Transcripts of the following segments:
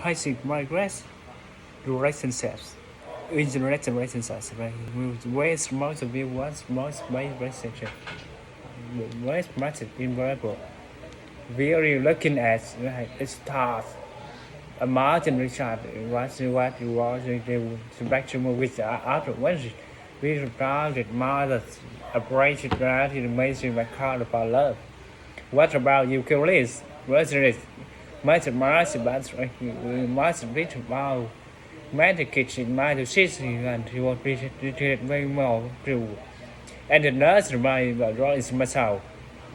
basic migrants relationships. In the relationships, ways most of you was most by relationship. Ways much invariable. We are looking at stars. A Martin Richard was what was the spectrum with after when we regarded mothers operated gravity amazing by call about love. What about you, Kelly's? Was it much rich about my kitchen, my system, and he was treated very well too. And the nurse by the Royce myself.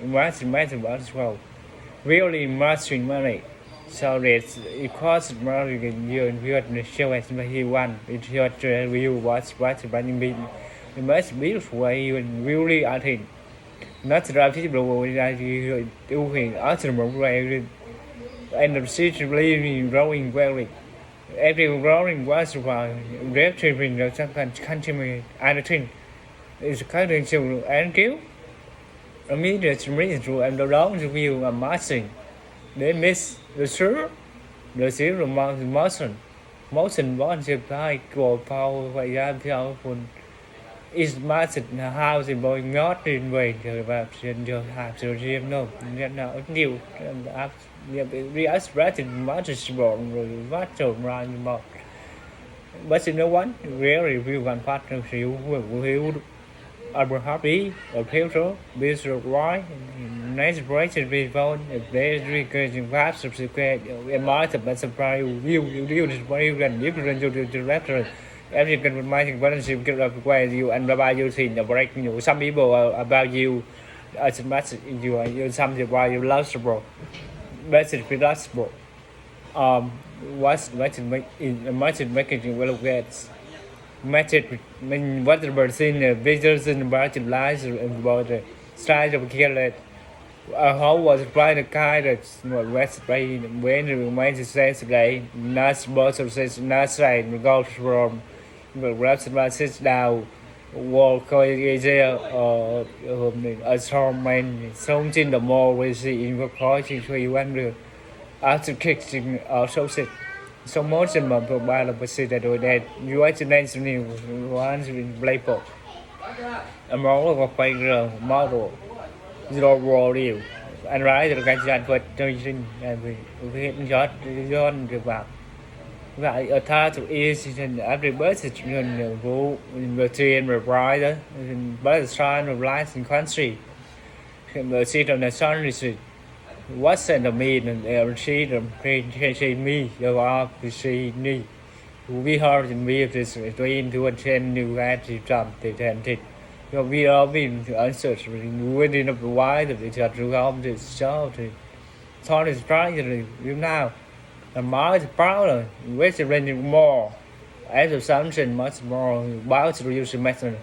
Much matter as well. Really much money. So it costs more than you and the show as he won. It's your review was what running being. The most beautiful way you really I think. Not the people that you doing ultimate way and the situation growing very. Every growing was about retrieving the second country and thing is cutting to and kill. Immediate reason and the long view of matching. They miss the zero motion. Motion was supply của power và giá powerful. Is matched how the boy not in way about your have to give no. Now new up the aspirated matches born what to run about. But no one really will one partner you will are happy or future this why nice bright be found if there's recurring perhaps subsequent in might but surprise you display and different to reference every can remind partnership get up where you and about you think the break you some people about you as much you some why you lustable message philosophical what's much making well gets message mình what the person visitors in about the lives about the size of killer how was by the guy that's west by when it reminds says today not both of says not side goes from the rest of my sit down war coi there a storm man sông trên the mall we see in the point to you wonder after kicking also sit so most of them provide a position that you are to name new ones in playful a model of playground model zero world anh nói được cái chuyện vật chơi sinh we hit shot John được vào vậy ở tha to is every birth is in vụ the train right đó but the sign of life in country the seat of the sun is what's in the mean and she me you are to see me we heard in me this between to attend new attitude jump they tend we are being uncertain within of the why that they are through home to show to thought is trying you now and Mars power which is ranging more as assumption much more about to use method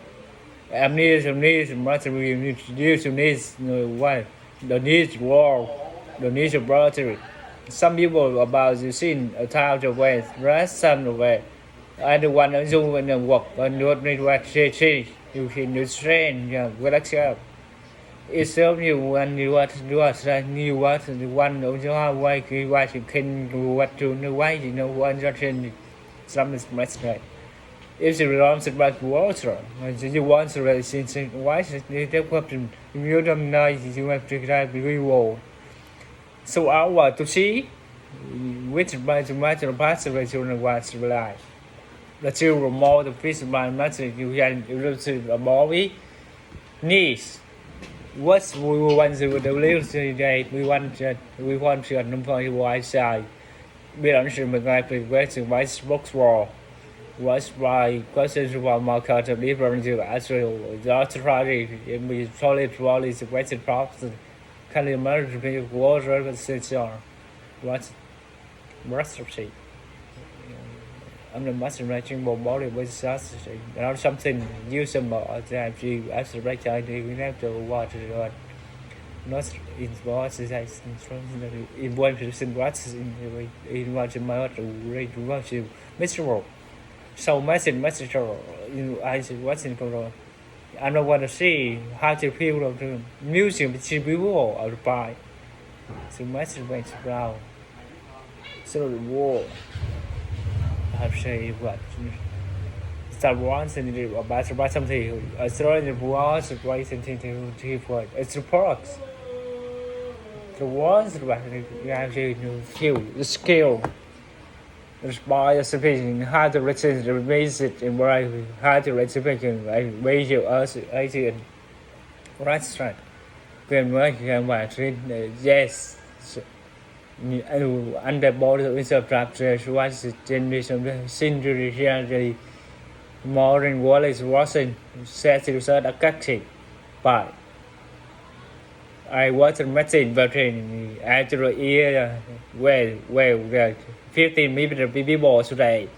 needs much use needs why the needs war the needs of brotherhood. Some people about the scene a town away, rest some away. I the one who when the work and not need what she you can do strain, yeah, what accept. It's so you when you what do what you what the one of your way what you can do what to know why you know one junction some is much right. If you belongs about water, you want to raise since why is it the question you don't know you have to drive very well. So our to see which by the matter of passage was life. The children more the physical matter you can receive a body needs. What we want to do today we want to number white side. We don't see my guy where to white box wall. Was by questions about market of different to Israel. The authority in the solid wall is a question problem. Can you imagine the water with sensor? What's recipe? I'm the master writing body with sausage. Or something usable that you as a right idea we have to watch it. Not in what is in one person what's in watching my to read to watch you miserable. So message you I said what's in control. I don't want to see how to feel of the museum people or buy. So much went brown. So the war, I have say what Star Wars and the about something. I saw the wars, the right and to what it's the products. The wars, the you have to skill, the skill. There's by speaking how to retain the basic and variety, how to retain I radio us, I see right right. When work can buy treat yes. Under border is a practice was generation century modern world is wasn't set to set a cutting by I was a message but after a year well 15 minutes before today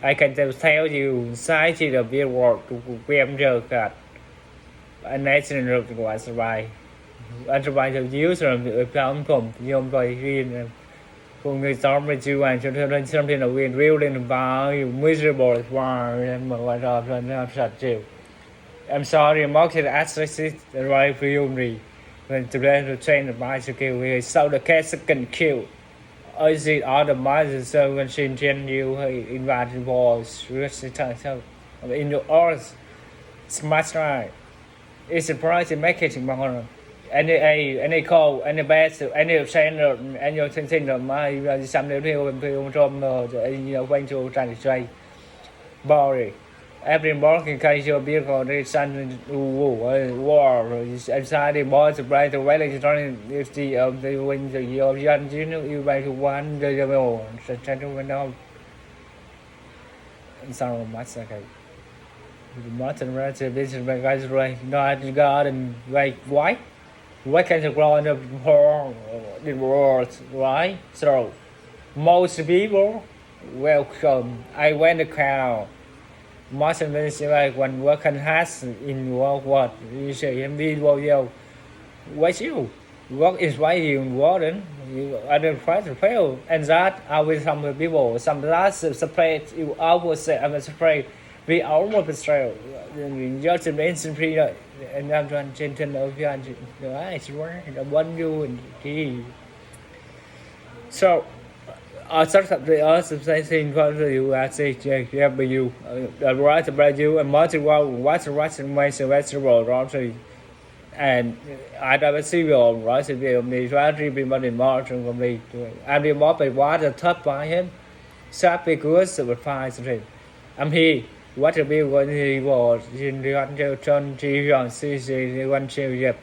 I can tell you size of the world to game card a national was right otherwise the user ofผมยอมไปเรียนคงในซ้อมไปจิวอันจนเธอเล่นซ้อมที่เราเวียนเรียวเล่นบ้าอยู่ miserable ว่าเหมือนว่ารอบนั้นสัตว์จิว I'm sorry market access the right for you me when to learn to train the bicycle we saw the cat second kill I see all the mice so when she train you invite the balls rest the time so in the earth smart right it's a price in marketing บางคน any call any best any channel any thing rồi mà xăm đều theo trong quanh chỗ tràn chơi boring every morning can show be called the sun war inside the boy to bright the way like trying if the when the young you know you by to one the level trying to win out so much okay Martin Red business by guys right not garden like white what can you grow in the world, right? So, most people welcome. I went to crowd. Most of them say like when working has in work what you say in video. What you? Work is why you important. You other try to fail, and that are with some people. Some last separate you always say I'm separate. We almost straight. Just the instant period. And I'm trying to change the eyes, right? The one you and he. So, I started the other thing for you. I say, yeah, but you, the right about you and multiple what's the right and my vegetable, right? And I never see you, right? If you may try to be money more from me, and be more by water top by him. So, because of the fire, I'm here. What a big one he was in the John G. John C. One Chill.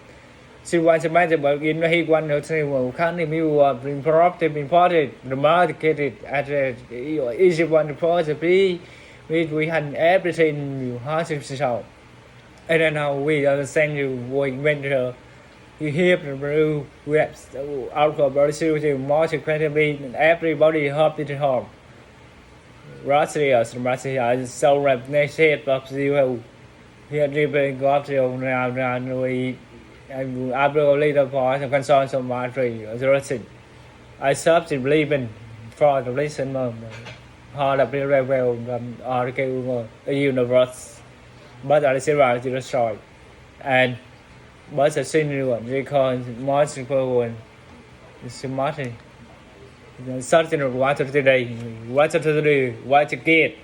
She was a matter about in he one or say, well, can't you bring corrupted, imported, the market at easy one to possibly we had everything you had to show. I don't know, we understand you went to you hear the blue webs out of very more incredibly and everybody hopped into home. Russia is so representative of the world. Here, we got to now we I believe the part of concern so much the Russian. I subtly believe in for the reason hard of the rebel article the universe, but I say right to destroy and but the senior one they call multiple one it's smart. Something of water today, what to do, what to get.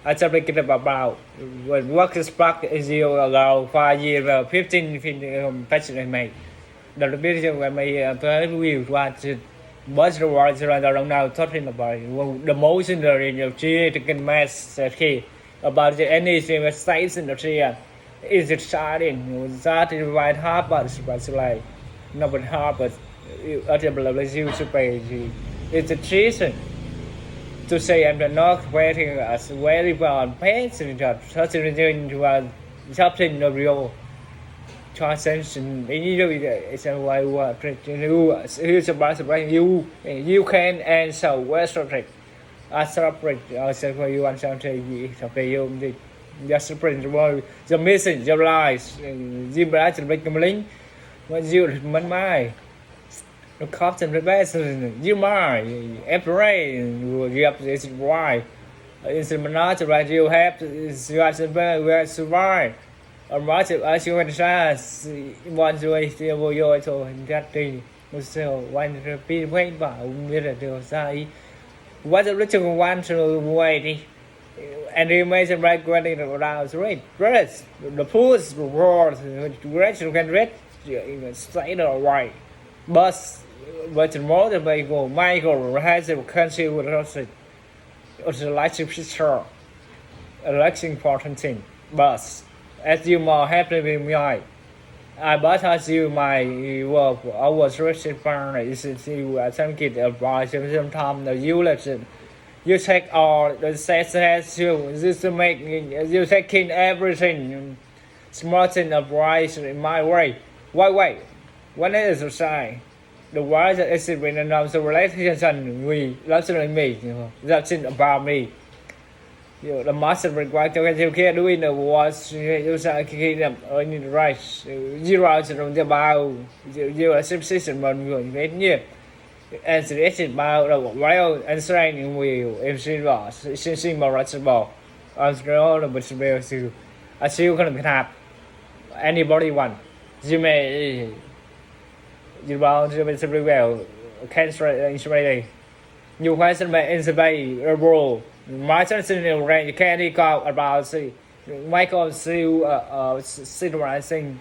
I just make it about when work spark is you allow 5 years, 15 patches I made. The video when my will watch it. Most of the words around now talking about the motion in of tree to get mass key about anything that stays in the tree. Is it starting? That is right half, but like no, but half, but utterly you to pay. It's a treason to say I'm not waiting as very well pains in the touching to something of real transaction. It's a way what here's about you can answer Western. I separate ourselves for you and something to pay you just separate the world, the message, the lies, the bright and break the link. When you my the cops and the best you mind every you have this why it's not right you have you have to survive or what as you want to one way still will you to that thing so one repeat wait bảo biết là điều sai What the ritual one to wait, and you imagine right going around right, dress, the pools, the roars, the you can read, straight or right, bus, but more the vehicle, Michael has a country with us, it's a light picture, a less important thing, bus, as you more happy with me. I bought us you my work. I was reaching for is you some kid advice sometimes the you listen. You take all the success you just to make you taking everything smart and advice in my way. Why? When it is a sign. The word that is in another relation we that's me, that's it about me. The master required to get care doing the was you say kingdom in the right zero from the bow you are subsistence on người biết như and the exit bow the wild and straining wheel if she was sinh more ratable on the all of the bell to a seal can be tap anybody one you may you bound to be very well cancer in Australia you question in the bay a role my sense in range you can't go about see Michael see summarizing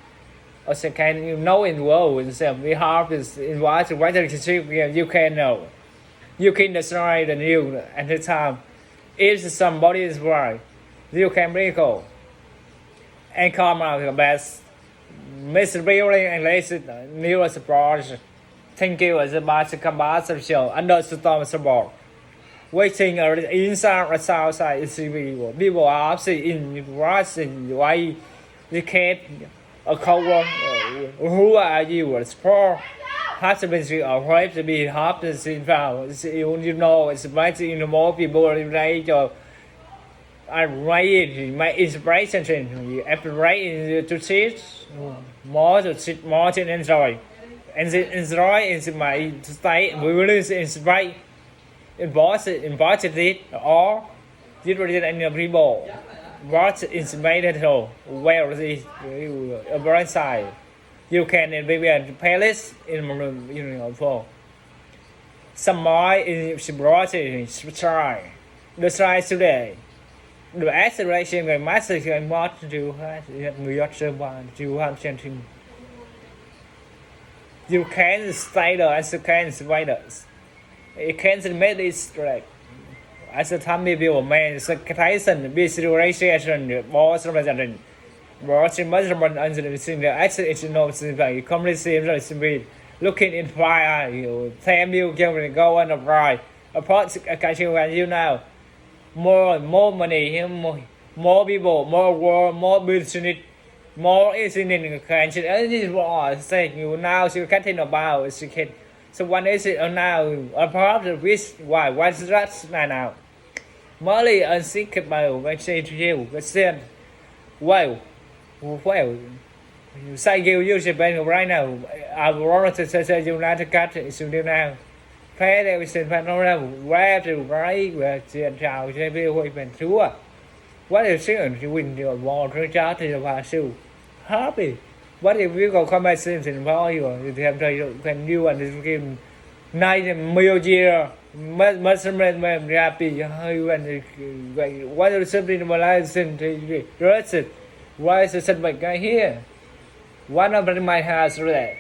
or can you know in the world and say we have is in what you can know you can destroy the new at the time if somebody is right you can recall and come out the best misreading and lazy new surprise thank you as about to come back to show under storm support waiting inside or outside is people are in rushing why you can't a cover who are you a sport has been or right to be half the scene found you know it's right in the more people right or I write my inspiration after writing to teach more to sit more to enjoy and enjoy is my stay we will inspire invited it or did any people what is made at all where is a bright side you can be a palace in for some more is brought in try the try today the acceleration về massive and more to New York server to have chanting you can stay there as you can spiders it can't make it straight as a time maybe a man Tyson visualization boss representing watching measurement under the actually no like commonly seems like looking in fire you tell you can go on a ride apart when you now more money more people more world more business more incident can this is what I say you now you can't think about it can so one is it now apart of this what's that now Molly unthinkable when say to you but then well you say you should be right now I want to say you not to cut it so now thế đây xin phép nó ra qua từ right về tiền chào cho bây giờ mình thua what is it you win your ball to charge thì là siêu happy what if you go come back since in for you thì em thấy can you and this game night million year must happy hơi when what is something my life since thì rest it why is it such a guy here one of my house there